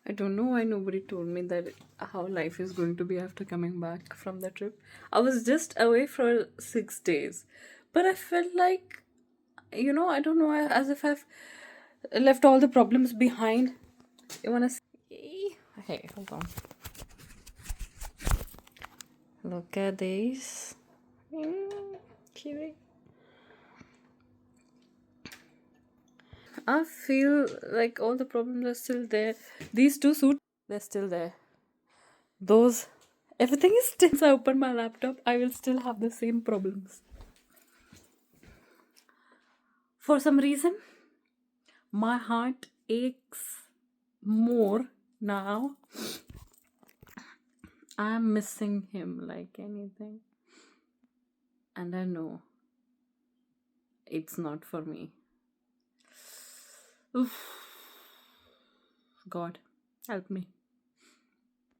I don't know why nobody told me that how life is going to be after coming back from the trip. I was just away for 6 days, but I felt like, I don't know, as if I've left all the problems behind. You wanna see? Hey, hold on. Look at this. Cute. I feel like all the problems are still there. These two suits, they're still there. Those, everything is still. Since I open my laptop, I will still have the same problems. For some reason, my heart aches more now. I'm missing him like anything. And I know it's not for me. Oof. God, help me.